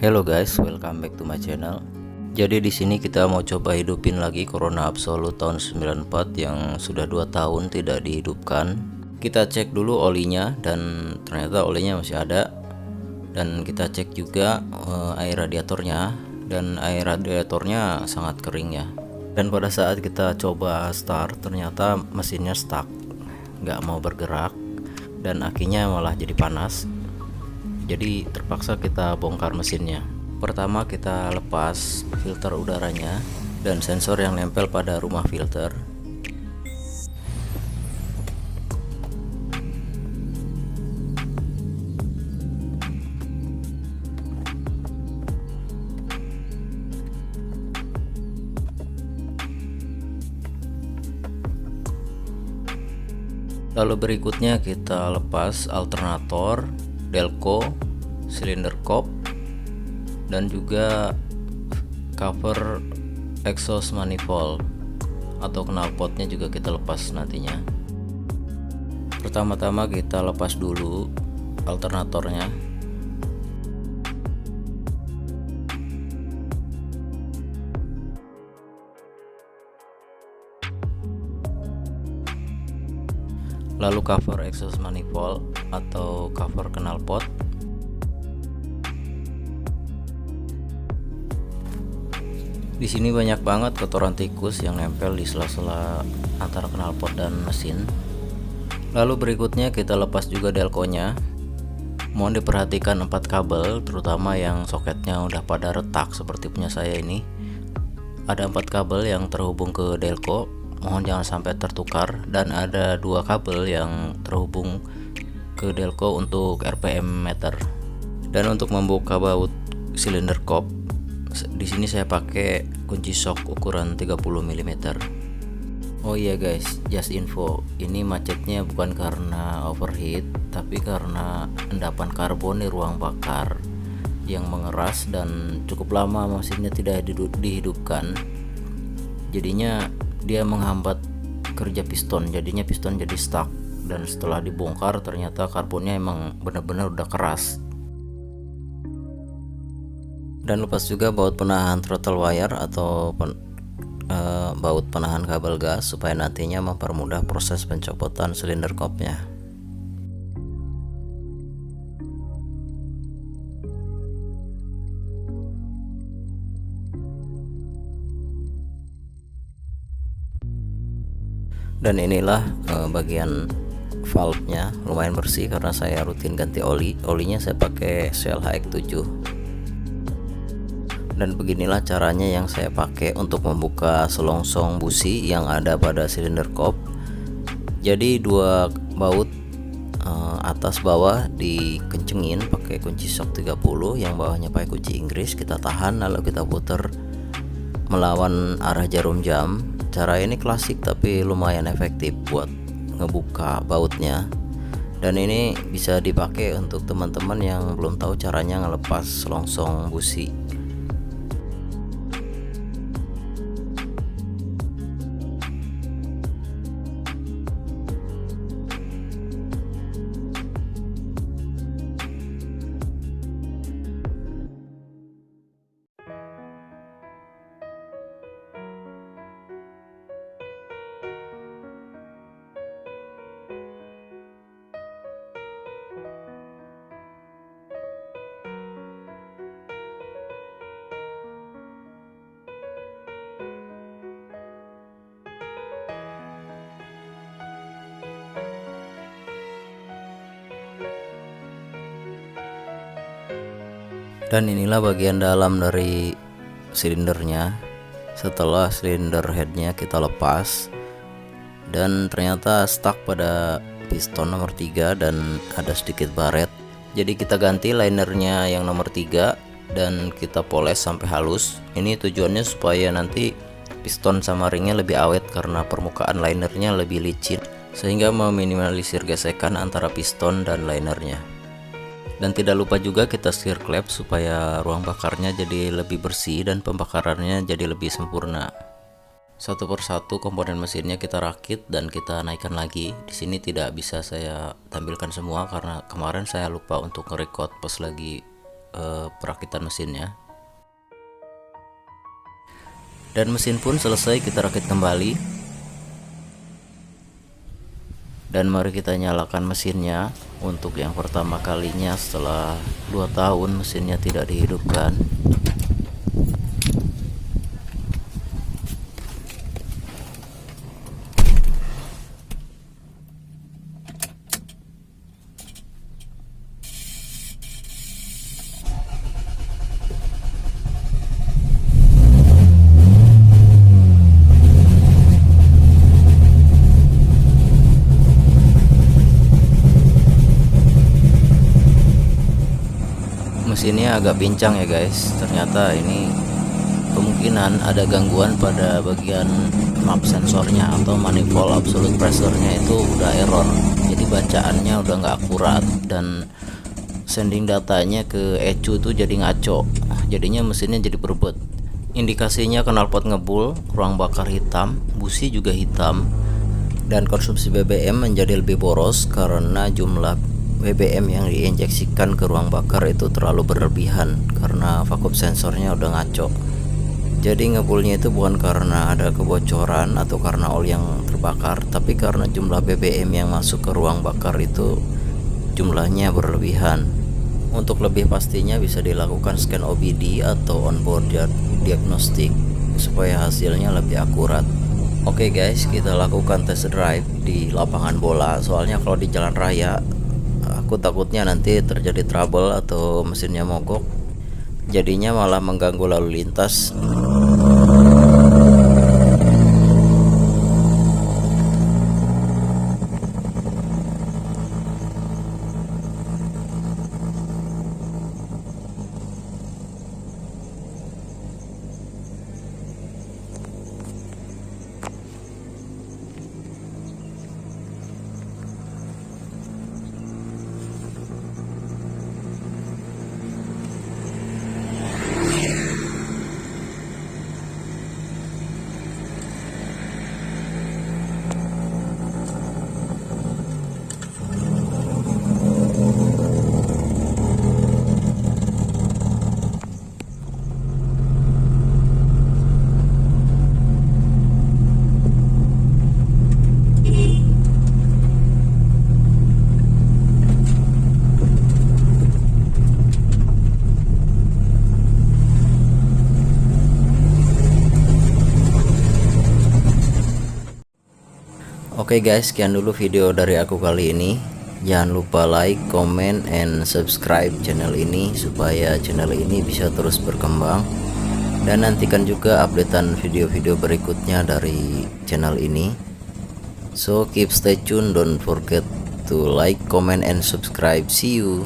Hello guys, welcome back to my channel. Jadi di sini kita mau coba hidupin lagi Corona Absolute tahun 94 yang sudah 2 tahun tidak dihidupkan. Kita cek dulu olinya dan ternyata olinya masih ada. Dan kita cek juga air radiatornya, dan air radiatornya sangat kering ya. Dan pada saat kita coba start ternyata mesinnya stuck, nggak mau bergerak, dan akinya malah jadi panas. Jadi terpaksa kita bongkar mesinnya. Pertama kita lepas filter udaranya dan sensor yang nempel pada rumah filter. Lalu berikutnya kita lepas alternator, delco, silinder kop, dan juga cover exhaust manifold atau knalpotnya juga kita lepas nantinya. Pertama-tama kita lepas dulu alternatornya. Lalu cover exhaust manifold atau cover knalpot. Di sini banyak banget kotoran tikus yang nempel di sela-sela antara knalpot dan mesin. Lalu berikutnya kita lepas juga delconya. Mohon diperhatikan 4 kabel, terutama yang soketnya udah pada retak seperti punya saya ini. Ada 4 kabel yang terhubung ke delco, mohon jangan sampai tertukar, dan ada 2 kabel yang terhubung ke delco untuk RPM meter. Dan untuk membuka baut silinder kop, di sini saya pakai kunci sok ukuran 30 mm. Oh iya guys, just info, ini macetnya bukan karena overheat, tapi karena endapan karbon di ruang bakar yang mengeras dan cukup lama mesinnya tidak dihidupkan. Jadinya dia menghambat kerja piston, jadinya piston jadi stuck, dan setelah dibongkar ternyata karbonnya emang benar-benar udah keras. Dan lepas juga baut penahan throttle wire atau baut penahan kabel gas supaya nantinya mempermudah proses pencopotan silinder kopnya. Dan inilah bagian valve-nya, lumayan bersih karena saya rutin ganti oli. Olinya saya pakai Shell HX7. Dan beginilah caranya yang saya pakai untuk membuka selongsong busi yang ada pada silinder kop. Jadi 2 baut atas bawah dikencengin pakai kunci sok 30, yang bawahnya pakai kunci Inggris. Kita tahan lalu kita putar melawan arah jarum jam. Cara ini klasik tapi lumayan efektif buat ngebuka bautnya. Dan ini bisa dipakai untuk teman-teman yang belum tahu caranya ngelepas selongsong busi. Dan inilah bagian dalam dari silindernya. Setelah silinder headnya kita lepas, dan ternyata stuck pada piston nomor 3 dan ada sedikit baret. Jadi kita ganti linernya yang nomor 3 dan kita poles sampai halus. Ini tujuannya supaya nanti piston sama ringnya lebih awet karena permukaan linernya lebih licin, sehingga meminimalisir gesekan antara piston dan linernya. Dan tidak lupa juga kita circlip supaya ruang bakarnya jadi lebih bersih dan pembakarannya jadi lebih sempurna. Satu persatu komponen mesinnya kita rakit dan kita naikkan lagi. Di sini tidak bisa saya tampilkan semua karena kemarin saya lupa untuk nge-record pas lagi perakitan mesinnya. Dan mesin pun selesai kita rakit kembali. Dan mari kita nyalakan mesinnya untuk yang pertama kalinya setelah 2 tahun mesinnya tidak dihidupkan. Mesinnya agak pincang ya guys, ternyata ini kemungkinan ada gangguan pada bagian map sensornya atau manifold absolute pressure-nya itu udah error, jadi bacaannya udah nggak akurat dan sending datanya ke ECU itu jadi ngaco, jadinya mesinnya jadi berebut. Indikasinya knalpot ngebul, ruang bakar hitam, busi juga hitam, dan konsumsi BBM menjadi lebih boros karena jumlah BBM yang diinjeksikan ke ruang bakar itu terlalu berlebihan karena vakum sensornya udah ngaco. Jadi ngebulnya itu bukan karena ada kebocoran atau karena oli yang terbakar, tapi karena jumlah BBM yang masuk ke ruang bakar itu jumlahnya berlebihan. Untuk lebih pastinya bisa dilakukan scan OBD atau onboard diagnostic supaya hasilnya lebih akurat. Oke guys, kita lakukan test drive di lapangan bola, soalnya kalau di jalan raya aku takutnya nanti terjadi trouble atau mesinnya mogok, jadinya malah mengganggu lalu lintas. Oke guys, sekian dulu video dari aku kali ini. Jangan lupa like, comment, and subscribe channel ini supaya channel ini bisa terus berkembang. Dan nantikan juga updatean video-video berikutnya dari channel ini. So keep stay tune, don't forget to like, comment, and subscribe. See you.